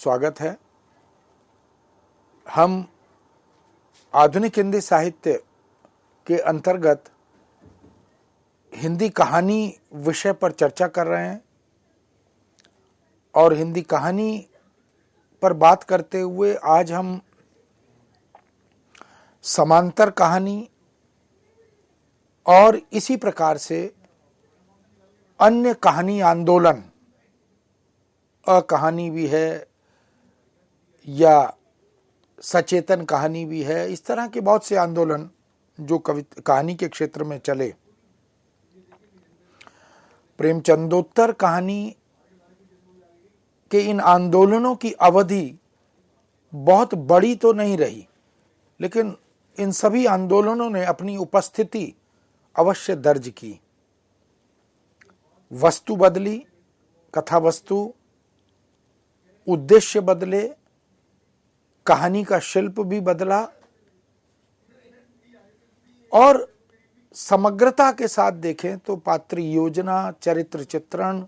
स्वागत है। हम आधुनिक हिंदी साहित्य के अंतर्गत हिंदी कहानी विषय पर चर्चा कर रहे हैं और हिंदी कहानी पर बात करते हुए आज हम समांतर कहानी और इसी प्रकार से अन्य कहानी आंदोलन, कहानी भी है या सचेतन कहानी भी है, इस तरह के बहुत से आंदोलन जो कहानी के क्षेत्र में चले। प्रेमचंदोत्तर कहानी के इन आंदोलनों की अवधि बहुत बड़ी तो नहीं रही, लेकिन इन सभी आंदोलनों ने अपनी उपस्थिति अवश्य दर्ज की। वस्तु बदली, कथा वस्तु, उद्देश्य बदले, कहानी का शिल्प भी बदला और समग्रता के साथ देखें तो पात्र योजना, चरित्र चित्रण,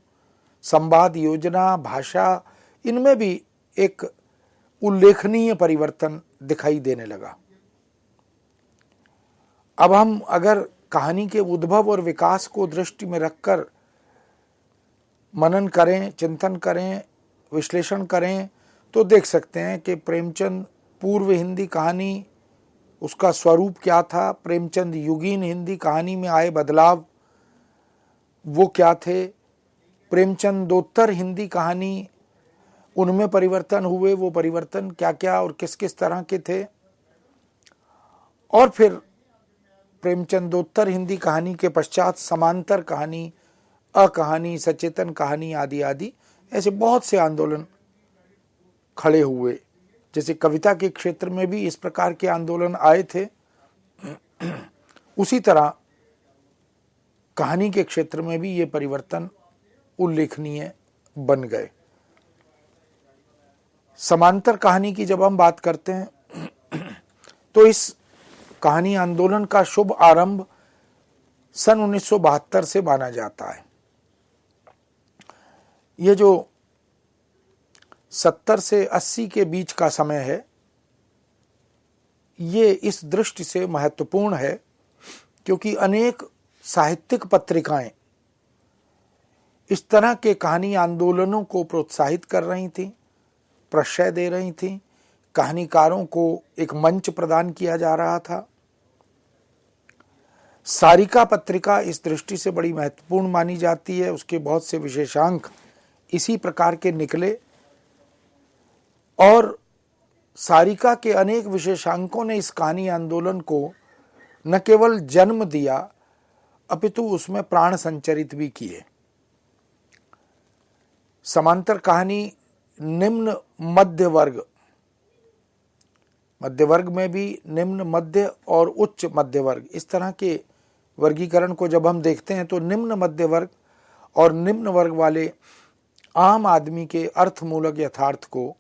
संवाद योजना, भाषा, इनमें भी एक उल्लेखनीय परिवर्तन दिखाई देने लगा। अब हम अगर कहानी के उद्भव और विकास को दृष्टि में रखकर मनन करें, चिंतन करें, विश्लेषण करें तो देख सकते हैं कि प्रेमचंद पूर्व हिंदी कहानी, उसका स्वरूप क्या था, प्रेमचंद युगीन हिंदी कहानी में आए बदलाव वो क्या थे, प्रेमचंदोत्तर हिंदी कहानी उनमें परिवर्तन हुए, वो परिवर्तन क्या क्या और किस किस तरह के थे, और फिर प्रेमचंदोत्तर हिंदी कहानी के पश्चात समांतर कहानी, अकहानी, सचेतन कहानी आदि आदि ऐसे बहुत से आंदोलन खड़े हुए। जैसे कविता के क्षेत्र में भी इस प्रकार के आंदोलन आए थे, उसी तरह कहानी के क्षेत्र में भी ये परिवर्तन उल्लेखनीय बन गए। समांतर कहानी की जब हम बात करते हैं तो इस कहानी आंदोलन का शुभ आरंभ सन 1972 से माना जाता है। ये जो 70 से 80 के बीच का समय है, ये इस दृष्टि से महत्वपूर्ण है क्योंकि अनेक साहित्यिक पत्रिकाएं इस तरह के कहानी आंदोलनों को प्रोत्साहित कर रही थीं, प्रश्रय दे रही थीं, कहानीकारों को एक मंच प्रदान किया जा रहा था। सारिका पत्रिका इस दृष्टि से बड़ी महत्वपूर्ण मानी जाती है, उसके बहुत से विशेषांक इसी प्रकार के निकले और सारिका के अनेक विशेषांकों ने इस कहानी आंदोलन को न केवल जन्म दिया अपितु उसमें प्राण संचरित भी किए। समांतर कहानी निम्न मध्य वर्ग में भी निम्न, मध्य और उच्च मध्य वर्ग, इस तरह के वर्गीकरण को जब हम देखते हैं तो निम्न मध्य वर्ग और निम्न वर्ग वाले आम आदमी के अर्थमूलक यथार्थ को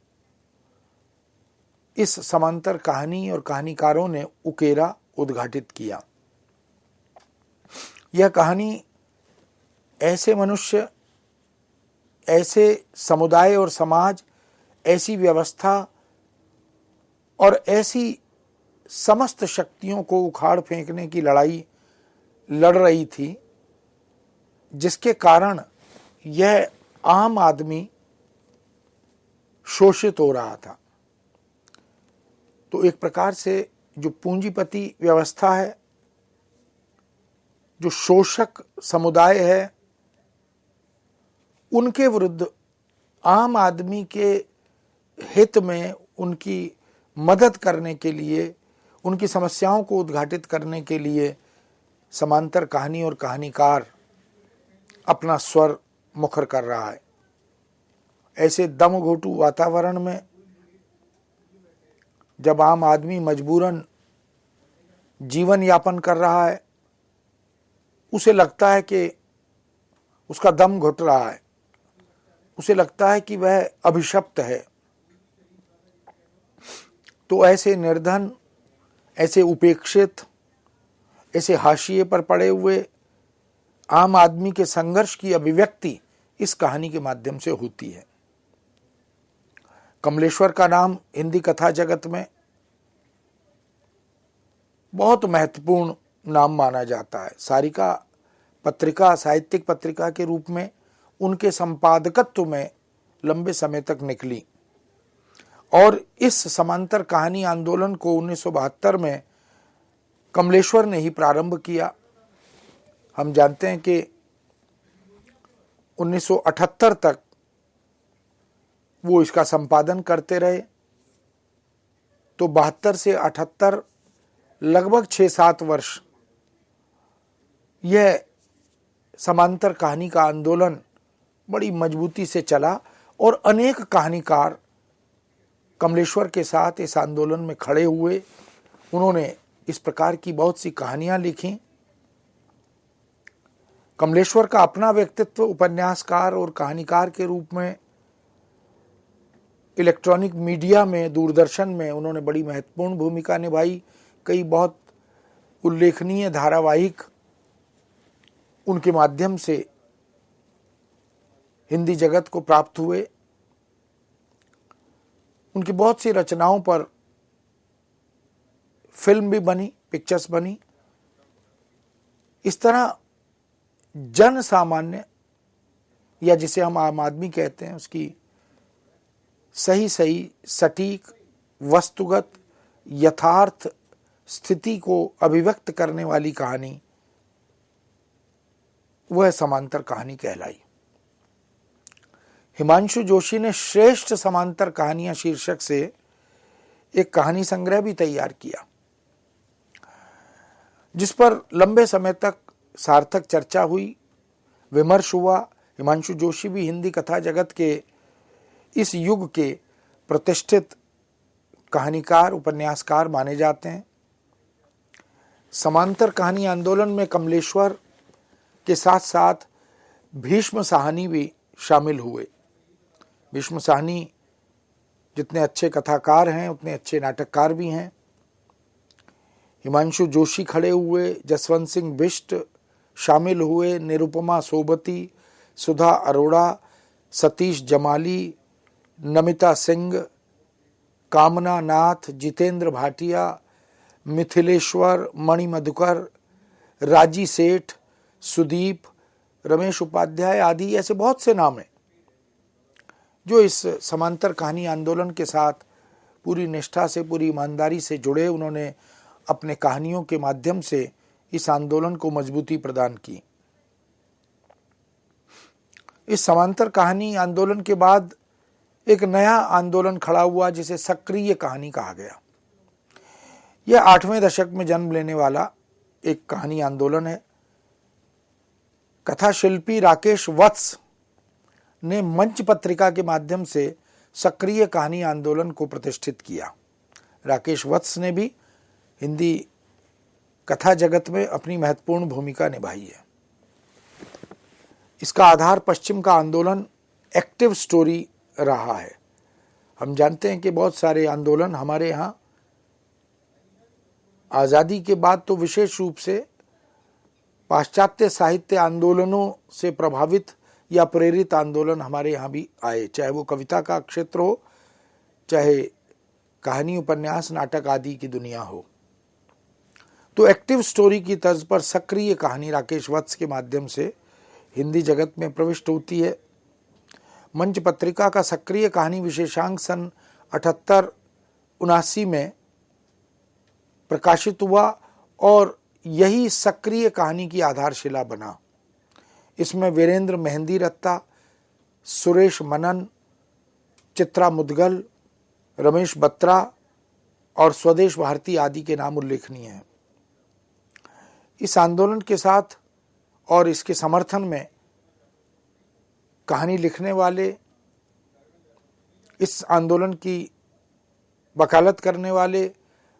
इस समांतर कहानी और कहानीकारों ने उकेरा, उद्घाटित किया। यह कहानी ऐसे मनुष्य, ऐसे समुदाय और समाज, ऐसी व्यवस्था और ऐसी समस्त शक्तियों को उखाड़ फेंकने की लड़ाई लड़ रही थी जिसके कारण यह आम आदमी शोषित हो रहा था। तो एक प्रकार से जो पूंजीपति व्यवस्था है, जो शोषक समुदाय है, उनके विरुद्ध आम आदमी के हित में उनकी मदद करने के लिए, उनकी समस्याओं को उद्घाटित करने के लिए समांतर कहानी और कहानीकार अपना स्वर मुखर कर रहा है। ऐसे दमघोटू वातावरण में जब आम आदमी मजबूरन जीवन यापन कर रहा है, उसे लगता है कि उसका दम घुट रहा है, उसे लगता है कि वह अभिशप्त है, तो ऐसे निर्धन, ऐसे उपेक्षित, ऐसे हाशिए पर पड़े हुए आम आदमी के संघर्ष की अभिव्यक्ति इस कहानी के माध्यम से होती है। कमलेश्वर का नाम हिंदी कथा जगत में बहुत महत्वपूर्ण नाम माना जाता है। सारिका पत्रिका साहित्यिक पत्रिका के रूप में उनके संपादकत्व में लंबे समय तक निकली और इस समांतर कहानी आंदोलन को 1972 में कमलेश्वर ने ही प्रारंभ किया। हम जानते हैं कि 1978 तक वो इसका संपादन करते रहे, तो 72 से 78 लगभग 6-7 वर्ष यह समांतर कहानी का आंदोलन बड़ी मजबूती से चला और अनेक कहानीकार कमलेश्वर के साथ इस आंदोलन में खड़े हुए। उन्होंने इस प्रकार की बहुत सी कहानियां लिखी। कमलेश्वर का अपना व्यक्तित्व उपन्यासकार और कहानीकार के रूप में इलेक्ट्रॉनिक मीडिया में, दूरदर्शन में उन्होंने बड़ी महत्वपूर्ण भूमिका निभाई। कई बहुत उल्लेखनीय धारावाहिक उनके माध्यम से हिंदी जगत को प्राप्त हुए। उनकी बहुत सी रचनाओं पर फिल्म भी बनी, पिक्चर्स बनी। इस तरह जन सामान्य या जिसे हम आम आदमी कहते हैं, उसकी सही सटीक वस्तुगत यथार्थ स्थिति को अभिव्यक्त करने वाली कहानी वह समांतर कहानी कहलाई। हिमांशु जोशी ने श्रेष्ठ समांतर कहानियां शीर्षक से एक कहानी संग्रह भी तैयार किया, जिस पर लंबे समय तक सार्थक चर्चा हुई, विमर्श हुआ। हिमांशु जोशी भी हिंदी कथा जगत के इस युग के प्रतिष्ठित कहानीकार, उपन्यासकार माने जाते हैं। समांतर कहानी आंदोलन में कमलेश्वर के साथ साथ भीष्म साहनी भी शामिल हुए। भीष्म साहनी जितने अच्छे कथाकार हैं उतने अच्छे नाटककार भी हैं। हिमांशु जोशी खड़े हुए, जसवंत सिंह बिष्ट शामिल हुए, निरुपमा सोबती, सुधा अरोड़ा, सतीश जमाली, नमिता सिंह, कामना नाथ, जितेंद्र भाटिया, मिथिलेश्वर, मणि मधुकर, राजी सेठ, सुदीप, रमेश उपाध्याय आदि ऐसे बहुत से नाम हैं जो इस समांतर कहानी आंदोलन के साथ पूरी निष्ठा से, पूरी ईमानदारी से जुड़े। उन्होंने अपने कहानियों के माध्यम से इस आंदोलन को मजबूती प्रदान की। इस समांतर कहानी आंदोलन के बाद एक नया आंदोलन खड़ा हुआ जिसे सक्रिय कहानी कहा गया। यह 8वें दशक में जन्म लेने वाला एक कहानी आंदोलन है। कथा शिल्पी राकेश वत्स ने मंच पत्रिका के माध्यम से सक्रिय कहानी आंदोलन को प्रतिष्ठित किया। राकेश वत्स ने भी हिंदी कथा जगत में अपनी महत्वपूर्ण भूमिका निभाई है। इसका आधार पश्चिम का आंदोलन एक्टिव स्टोरी रहा है। हम जानते हैं कि बहुत सारे आंदोलन हमारे यहाँ आज़ादी के बाद तो विशेष रूप से पाश्चात्य साहित्य आंदोलनों से प्रभावित या प्रेरित आंदोलन हमारे यहाँ भी आए, चाहे वो कविता का क्षेत्र हो, चाहे कहानी, उपन्यास, नाटक आदि की दुनिया हो। तो एक्टिव स्टोरी की तर्ज पर सक्रिय कहानी राकेश वत्स के माध्यम से हिंदी जगत में प्रविष्ट होती है। मंच पत्रिका का सक्रिय कहानी विशेषांक सन 78-79 में प्रकाशित हुआ और यही सक्रिय कहानी की आधारशिला बना। इसमें वीरेंद्र मेहंदी रत्ता, सुरेश मनन, चित्रा मुदगल, रमेश बत्रा और स्वदेश भारती आदि के नाम उल्लेखनीय हैं। इस आंदोलन के साथ और इसके समर्थन में कहानी लिखने वाले, इस आंदोलन की वकालत करने वाले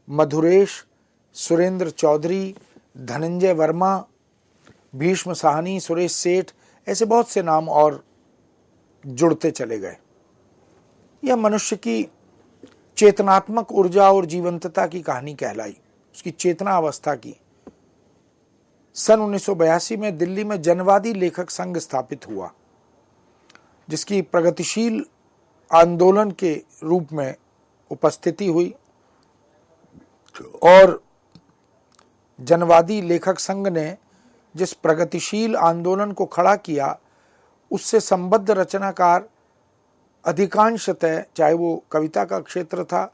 मधुरेश, सुरेंद्र चौधरी, धनंजय वर्मा, भीष्म साहनी, सुरेश सेठ, ऐसे बहुत से नाम और जुड़ते चले गए। यह मनुष्य की चेतनात्मक ऊर्जा और जीवंतता की कहानी कहलाई, उसकी चेतना अवस्था की। सन 1982 में दिल्ली में जनवादी लेखक संघ स्थापित हुआ, जिसकी प्रगतिशील आंदोलन के रूप में उपस्थिति हुई और जनवादी लेखक संघ ने जिस प्रगतिशील आंदोलन को खड़ा किया उससे संबद्ध रचनाकार अधिकांशतः, चाहे वो कविता का क्षेत्र था,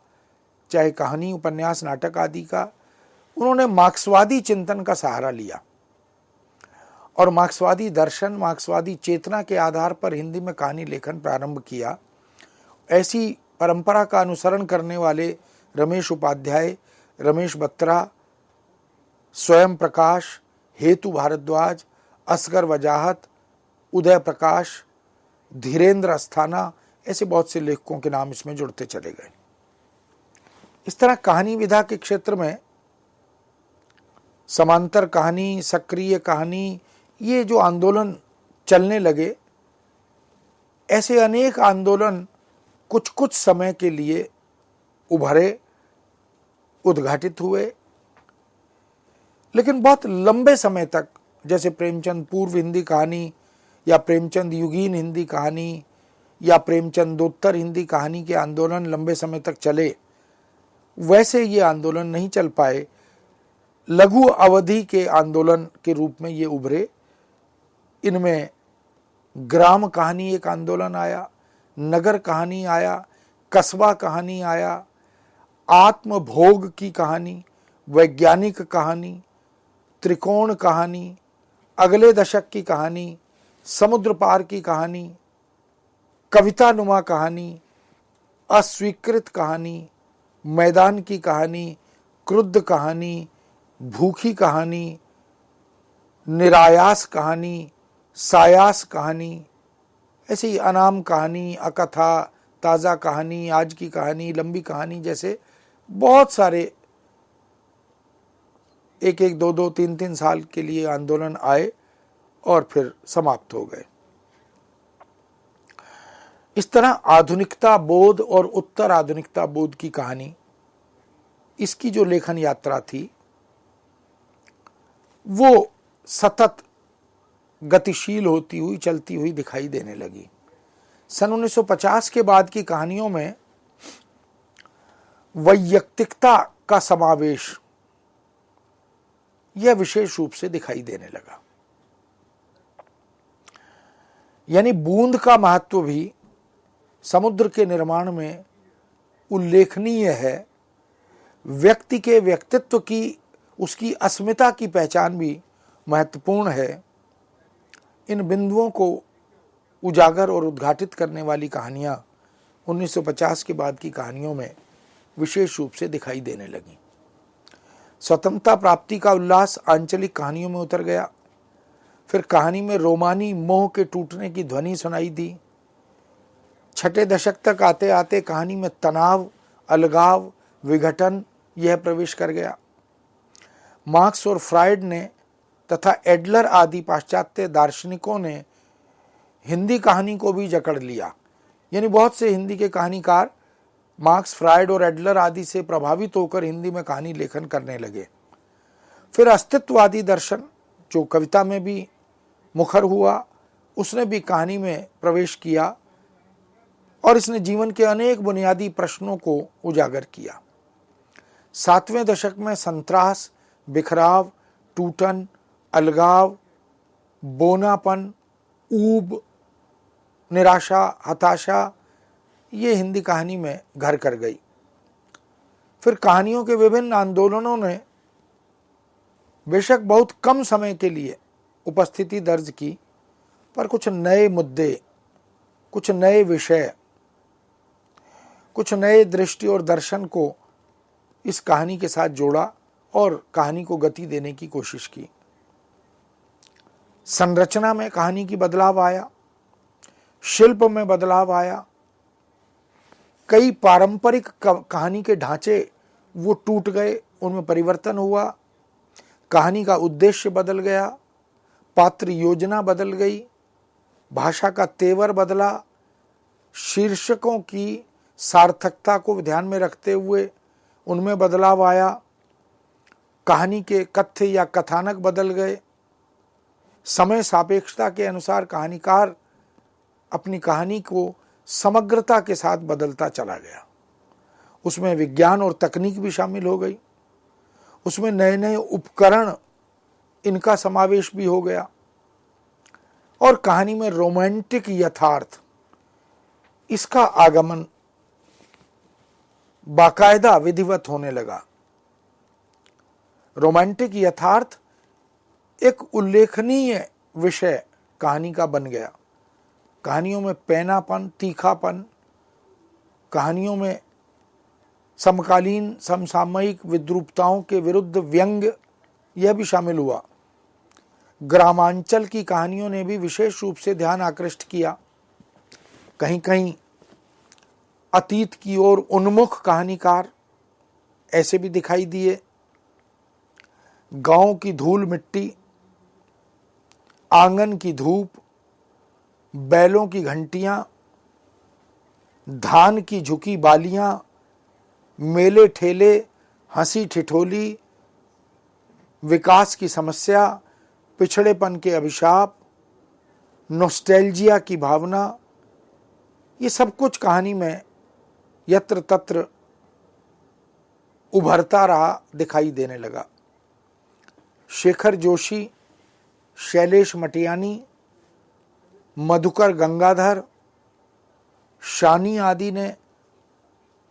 चाहे कहानी, उपन्यास, नाटक आदि का, उन्होंने मार्क्सवादी चिंतन का सहारा लिया और मार्क्सवादी दर्शन, मार्क्सवादी चेतना के आधार पर हिंदी में कहानी लेखन प्रारंभ किया। ऐसी परंपरा का अनुसरण करने वाले रमेश उपाध्याय, रमेश बत्रा, स्वयं प्रकाश, हेतु भारद्वाज, असगर वजाहत, उदय प्रकाश, धीरेन्द्र अस्थाना, ऐसे बहुत से लेखकों के नाम इसमें जुड़ते चले गए। इस तरह कहानी विधा के क्षेत्र में समांतर कहानी, सक्रिय कहानी, ये जो आंदोलन चलने लगे, ऐसे अनेक आंदोलन कुछ कुछ समय के लिए उभरे, उद्घाटित हुए, लेकिन बहुत लंबे समय तक, जैसे प्रेमचंद पूर्व हिंदी कहानी या प्रेमचंद युगीन हिंदी कहानी या प्रेमचंदोत्तर हिंदी कहानी के आंदोलन लंबे समय तक चले, वैसे ये आंदोलन नहीं चल पाए। लघु अवधि के आंदोलन के रूप में ये उभरे। इनमें ग्राम कहानी एक आंदोलन आया, नगर कहानी आया, कस्बा कहानी आया, आत्मभोग की कहानी, वैज्ञानिक कहानी, त्रिकोण कहानी, अगले दशक की कहानी, समुद्र पार की कहानी, कविता नुमा कहानी, अस्वीकृत कहानी, मैदान की कहानी, क्रुद्ध कहानी, भूखी कहानी, निरायास कहानी, सायास कहानी, ऐसी ही अनाम कहानी, अकथा, ताज़ा कहानी, आज की कहानी, लंबी कहानी, जैसे बहुत सारे एक एक, दो दो, तीन तीन साल के लिए आंदोलन आए और फिर समाप्त हो गए। इस तरह आधुनिकता बोध और उत्तर आधुनिकता बोध की कहानी, इसकी जो लेखन यात्रा थी वो सतत गतिशील होती हुई, चलती हुई दिखाई देने लगी। सन 1950 के बाद की कहानियों में वैयक्तिकता का समावेश यह विशेष रूप से दिखाई देने लगा। यानी बूंद का महत्व भी समुद्र के निर्माण में उल्लेखनीय है। व्यक्ति के व्यक्तित्व की, उसकी अस्मिता की पहचान भी महत्वपूर्ण है। इन बिंदुओं को उजागर और उद्घाटित करने वाली कहानियां 1950 के बाद की कहानियों में विशेष रूप से दिखाई देने लगी। स्वतंत्रता प्राप्ति का उल्लास आंचलिक कहानियों में उतर गया। फिर कहानी में रोमानी मोह के टूटने की ध्वनि सुनाई दी। छठे दशक तक आते आते कहानी में तनाव, अलगाव, विघटन यह प्रवेश कर गया। मार्क्स और फ्रायड ने तथा एडलर आदि पाश्चात्य दार्शनिकों ने हिंदी कहानी को भी जकड़ लिया। यानी बहुत से हिंदी के कहानीकार मार्क्स, फ्रायड और एडलर आदि से प्रभावित होकर हिंदी में कहानी लेखन करने लगे। फिर अस्तित्ववादी दर्शन, जो कविता में भी मुखर हुआ, उसने भी कहानी में प्रवेश किया और इसने जीवन के अनेक बुनियादी प्रश्नों को उजागर किया। 7वें दशक में संत्रास, बिखराव, टूटन, अलगाव, बोनापन, ऊब, निराशा, हताशा, ये हिंदी कहानी में घर कर गई। फिर कहानियों के विभिन्न आंदोलनों ने बेशक बहुत कम समय के लिए उपस्थिति दर्ज की, पर कुछ नए मुद्दे, कुछ नए विषय, कुछ नए दृष्टि और दर्शन को इस कहानी के साथ जोड़ा और कहानी को गति देने की कोशिश की। संरचना में कहानी की बदलाव आया, शिल्प में बदलाव आया, कई पारंपरिक कहानी के ढांचे वो टूट गए, उनमें परिवर्तन हुआ, कहानी का उद्देश्य बदल गया, पात्र योजना बदल गई, भाषा का तेवर बदला, शीर्षकों की सार्थकता को ध्यान में रखते हुए उनमें बदलाव आया, कहानी के कथ्य या कथानक बदल गए, समय सापेक्षता के अनुसार कहानीकार अपनी कहानी को समग्रता के साथ बदलता चला गया। उसमें विज्ञान और तकनीक भी शामिल हो गई, उसमें नए नए उपकरण, इनका समावेश भी हो गया, और कहानी में रोमांटिक यथार्थ, इसका आगमन बाकायदा विधिवत होने लगा। रोमांटिक यथार्थ एक उल्लेखनीय विषय कहानी का बन गया। कहानियों में पैनापन, तीखापन, कहानियों में समकालीन समसामयिक विद्रूपताओं के विरुद्ध व्यंग्य, यह भी शामिल हुआ। ग्रामांचल की कहानियों ने भी विशेष रूप से ध्यान आकृष्ट किया। कहीं कहीं अतीत की ओर उन्मुख कहानीकार ऐसे भी दिखाई दिए। गांव की धूल मिट्टी, आंगन की धूप, बैलों की घंटियां, धान की झुकी बालियां, मेले ठेले, हंसी ठिठोली, विकास की समस्या, पिछड़ेपन के अभिशाप, नॉस्टैल्जिया की भावना, ये सब कुछ कहानी में यत्र तत्र उभरता रहा, दिखाई देने लगा। शेखर जोशी, शैलेश मटियानी, मधुकर गंगाधर, शानी आदि ने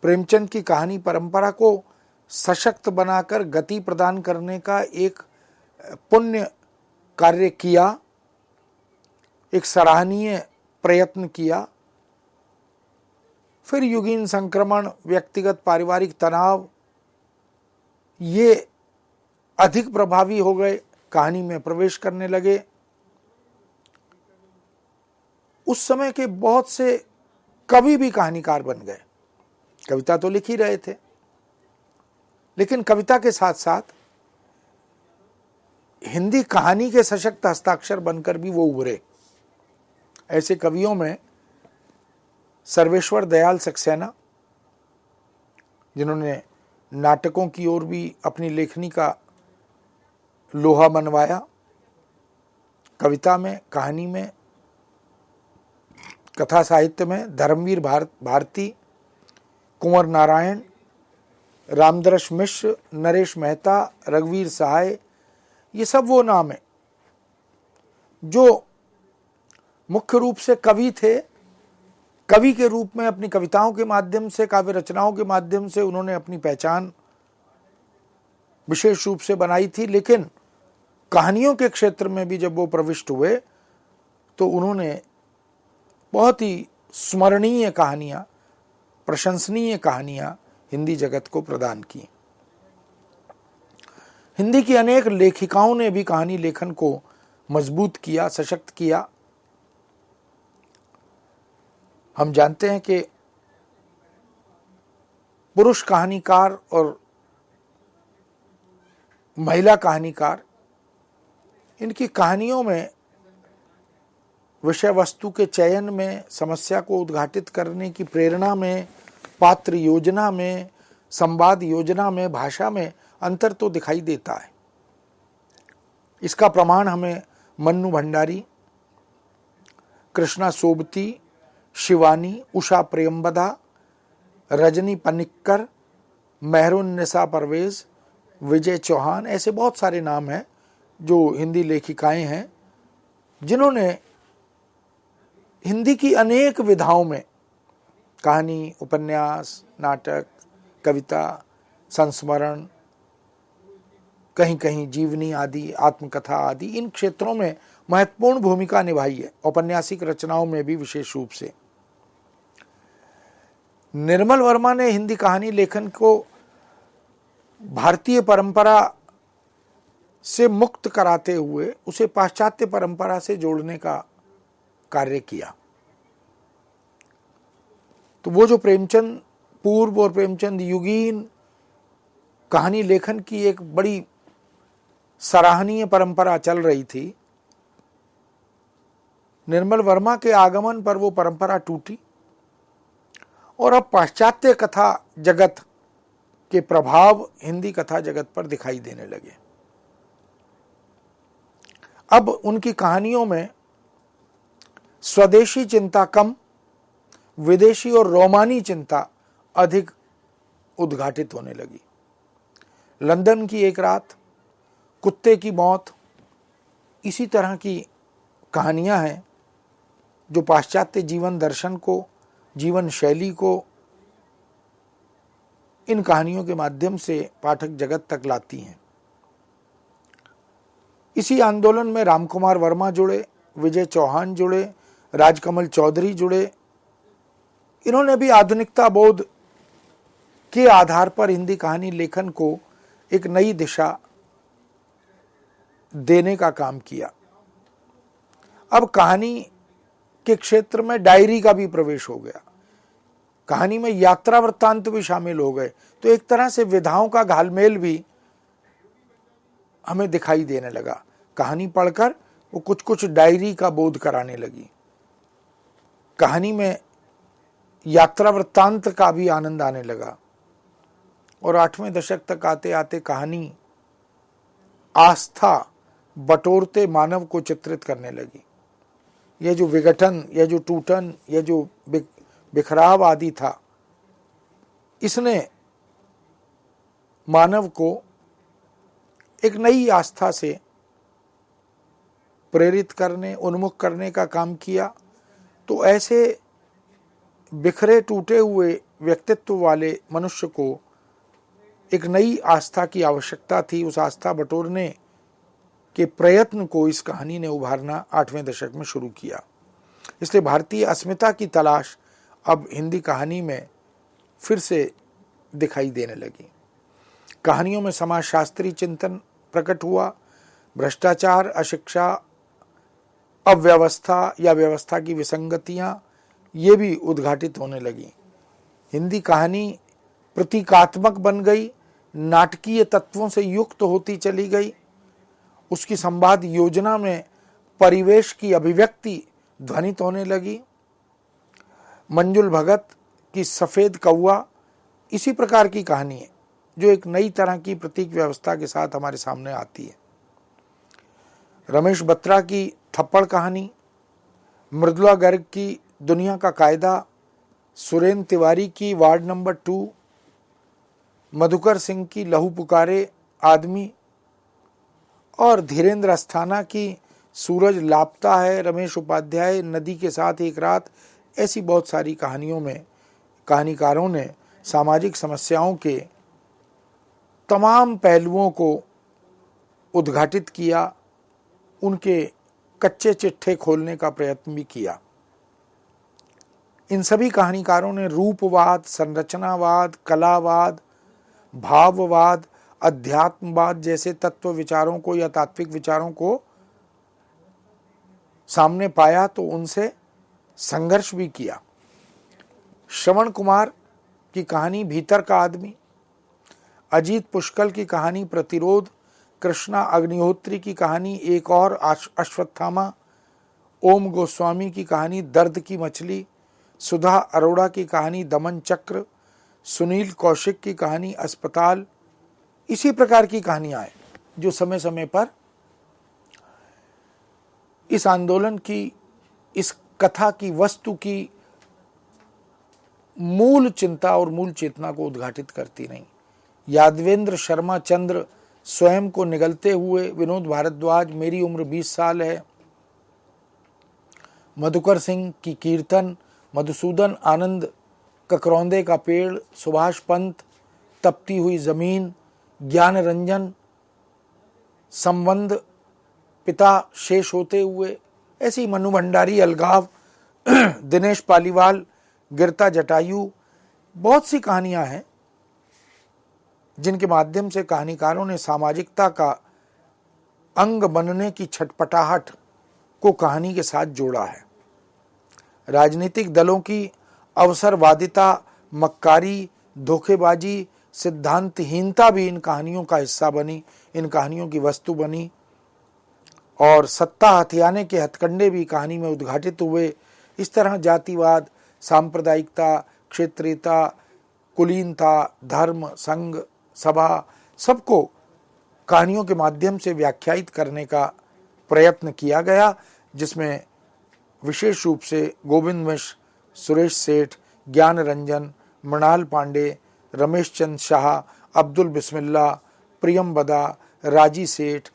प्रेमचंद की कहानी परंपरा को सशक्त बनाकर गति प्रदान करने का एक पुण्य कार्य किया, एक सराहनीय प्रयत्न किया। फिर युगीन संक्रमण, व्यक्तिगत पारिवारिक तनाव, ये अधिक प्रभावी हो गए, कहानी में प्रवेश करने लगे। उस समय के बहुत से कवि भी कहानीकार बन गए। कविता तो लिख ही रहे थे, लेकिन कविता के साथ साथ हिंदी कहानी के सशक्त हस्ताक्षर बनकर भी वो उभरे। ऐसे कवियों में सर्वेश्वर दयाल सक्सेना, जिन्होंने नाटकों की ओर भी अपनी लेखनी का लोहा मनवाया, कविता में, कहानी में, कथा साहित्य में धर्मवीर भारती, कुंवर नारायण, रामदरस मिश्र, नरेश मेहता, रघुवीर सहाय, ये सब वो नाम है जो मुख्य रूप से कवि थे। कवि के रूप में अपनी कविताओं के माध्यम से, काव्य रचनाओं के माध्यम से उन्होंने अपनी पहचान विशेष रूप से बनाई थी, लेकिन कहानियों के क्षेत्र में भी जब वो प्रविष्ट हुए तो उन्होंने बहुत ही स्मरणीय कहानियां, प्रशंसनीय कहानियां हिंदी जगत को प्रदान की। हिंदी की अनेक लेखिकाओं ने भी कहानी लेखन को मजबूत किया, सशक्त किया। हम जानते हैं कि पुरुष कहानीकार और महिला कहानीकार, इनकी कहानियों में विषय वस्तु के चयन में, समस्या को उद्घाटित करने की प्रेरणा में, पात्र योजना में, संवाद योजना में, भाषा में अंतर तो दिखाई देता है। इसका प्रमाण हमें मन्नू भंडारी, कृष्णा सोबती, शिवानी, उषा प्रेमवदा, रजनी पनिक्कर, मेहरुन्निसा परवेज, विजय चौहान, ऐसे बहुत सारे नाम हैं जो हिंदी लेखिकाएं हैं जिन्होंने हिंदी की अनेक विधाओं में कहानी, उपन्यास, नाटक, कविता, संस्मरण, कहीं कहीं जीवनी आदि, आत्मकथा आदि, इन क्षेत्रों में महत्वपूर्ण भूमिका निभाई है। औपन्यासिक रचनाओं में भी विशेष रूप से। निर्मल वर्मा ने हिंदी कहानी लेखन को भारतीय परंपरा से मुक्त कराते हुए उसे पाश्चात्य परंपरा से जोड़ने का कार्य किया। तो वो जो प्रेमचंद पूर्व और प्रेमचंद युगीन कहानी लेखन की एक बड़ी सराहनीय परंपरा चल रही थी, निर्मल वर्मा के आगमन पर वो परंपरा टूटी और अब पाश्चात्य कथा जगत के प्रभाव हिंदी कथा जगत पर दिखाई देने लगे। अब उनकी कहानियों में स्वदेशी चिंता कम, विदेशी और रोमानी चिंता अधिक उद्घाटित होने लगी। लंदन की एक रात, कुत्ते की मौत, इसी तरह की कहानियां हैं जो पाश्चात्य जीवन दर्शन को, जीवन शैली को इन कहानियों के माध्यम से पाठक जगत तक लाती हैं। इसी आंदोलन में रामकुमार वर्मा जुड़े, विजय चौहान जुड़े, राजकमल चौधरी जुड़े। इन्होंने भी आधुनिकता बोध के आधार पर हिंदी कहानी लेखन को एक नई दिशा देने का काम किया। अब कहानी के क्षेत्र में डायरी का भी प्रवेश हो गया, कहानी में यात्रा वृत्तांत भी शामिल हो गए, तो एक तरह से विधाओं का घालमेल भी हमें दिखाई देने लगा। कहानी पढ़कर वो कुछ कुछ डायरी का बोध कराने लगी। कहानी में यात्रा वृत्तांत का भी आनंद आने लगा और 8वें दशक तक आते आते कहानी आस्था बटोरते मानव को चित्रित करने लगी। यह जो विघटन, यह जो टूटन, यह जो बिखराव आदि था, इसने मानव को एक नई आस्था से प्रेरित करने, उन्मुख करने का काम किया। तो ऐसे बिखरे टूटे हुए व्यक्तित्व वाले मनुष्य को एक नई आस्था की आवश्यकता थी। उस आस्था बटोरने के प्रयत्न को इस कहानी ने उभारना 8वें दशक में शुरू किया। इसलिए भारतीय अस्मिता की तलाश अब हिंदी कहानी में फिर से दिखाई देने लगी। कहानियों में समाजशास्त्री चिंतन प्रकट हुआ। भ्रष्टाचार, अशिक्षा, अव्यवस्था या व्यवस्था की विसंगतियां, ये भी उद्घाटित होने लगी। हिंदी कहानी प्रतीकात्मक बन गई, नाटकीय तत्वों से युक्त होती चली गई। उसकी संवाद योजना में परिवेश की अभिव्यक्ति ध्वनित होने लगी। मंजुल भगत की सफेद कौवा इसी प्रकार की कहानी है जो एक नई तरह की प्रतीक व्यवस्था के साथ हमारे सामने आती है। रमेश बत्रा की थप्पड़ कहानी, मृदुला गर्ग की दुनिया का कायदा, सुरेंद्र तिवारी की वार्ड नंबर 2, मधुकर सिंह की लहू पुकारे आदमी और धीरेन्द्र अस्थाना की सूरज लापता है, रमेश उपाध्याय नदी के साथ एक रात, ऐसी बहुत सारी कहानियों में कहानीकारों ने सामाजिक समस्याओं के तमाम पहलुओं को उद्घाटित किया, उनके कच्चे चिट्ठे खोलने का प्रयत्न भी किया। इन सभी कहानीकारों ने रूपवाद, संरचनावाद, कलावाद, भाववाद, अध्यात्मवाद जैसे तत्व विचारों को या तात्विक विचारों को सामने पाया तो उनसे संघर्ष भी किया। श्रवण कुमार की कहानी भीतर का आदमी, अजीत पुष्कल की कहानी प्रतिरोध, कृष्णा अग्निहोत्री की कहानी एक और अश्वत्थामा, ओम गोस्वामी की कहानी दर्द की मछली, सुधा अरोड़ा की कहानी दमन चक्र, सुनील कौशिक की कहानी अस्पताल, इसी प्रकार की कहानियां हैं जो समय समय पर इस आंदोलन की, इस कथा की वस्तु की मूल चिंता और मूल चेतना को उद्घाटित करती नहीं। यादवेंद्र शर्मा चंद्र स्वयं को निगलते हुए, विनोद भारद्वाज मेरी उम्र 20 साल है, मधुकर सिंह की कीर्तन, मधुसूदन आनंद ककरौंदे का पेड़, सुभाष पंत तपती हुई जमीन, ज्ञान रंजन संबंध पिता शेष होते हुए, ऐसी मनु भंडारी अलगाव, दिनेश पालीवाल गिरता जटायु, बहुत सी कहानियां हैं जिनके माध्यम से कहानीकारों ने सामाजिकता का अंग बनने की छटपटाहट को कहानी के साथ जोड़ा है। राजनीतिक दलों की अवसरवादिता, मक्कारी, धोखेबाजी, सिद्धांतहीनता भी इन कहानियों का हिस्सा बनी, इन कहानियों की वस्तु बनी और सत्ता हथियाने के हथकंडे भी कहानी में उद्घाटित हुए। इस तरह जातिवाद, सांप्रदायिकता, क्षेत्रीयता, कुलीनता, धर्म, संघ, सभा, सबको कहानियों के माध्यम से व्याख्यायित करने का प्रयत्न किया गया, जिसमें विशेष रूप से गोविंद मिश्र, सुरेश सेठ, ज्ञान रंजन, मृणाल पांडे, रमेश चंद शाह, अब्दुल बिस्मिल्ला, प्रियम बदा, राजी सेठ,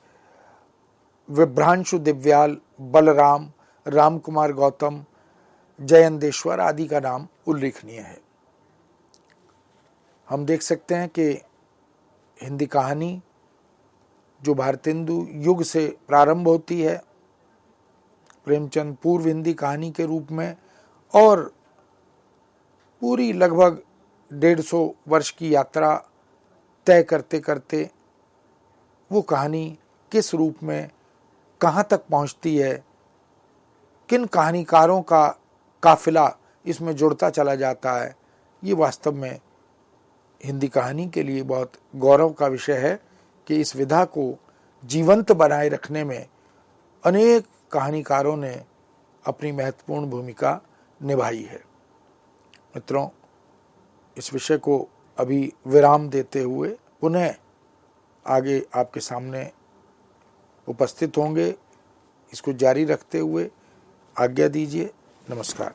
विभ्रांशु दिव्याल, बलराम, रामकुमार गौतम, जयंदेश्वर आदि का नाम उल्लेखनीय है। हम देख सकते हैं कि हिंदी कहानी जो भारतेंदु युग से प्रारंभ होती है, प्रेमचंद पूर्व हिंदी कहानी के रूप में, और पूरी लगभग 150 वर्ष की यात्रा तय करते करते वो कहानी किस रूप में कहाँ तक पहुँचती है, किन कहानीकारों का काफिला इसमें जुड़ता चला जाता है, ये वास्तव में हिंदी कहानी के लिए बहुत गौरव का विषय है कि इस विधा को जीवंत बनाए रखने में अनेक कहानीकारों ने अपनी महत्वपूर्ण भूमिका निभाई है। मित्रों, इस विषय को अभी विराम देते हुए पुनः आगे आपके सामने उपस्थित होंगे। इसको जारी रखते हुए आज्ञा दीजिए। नमस्कार।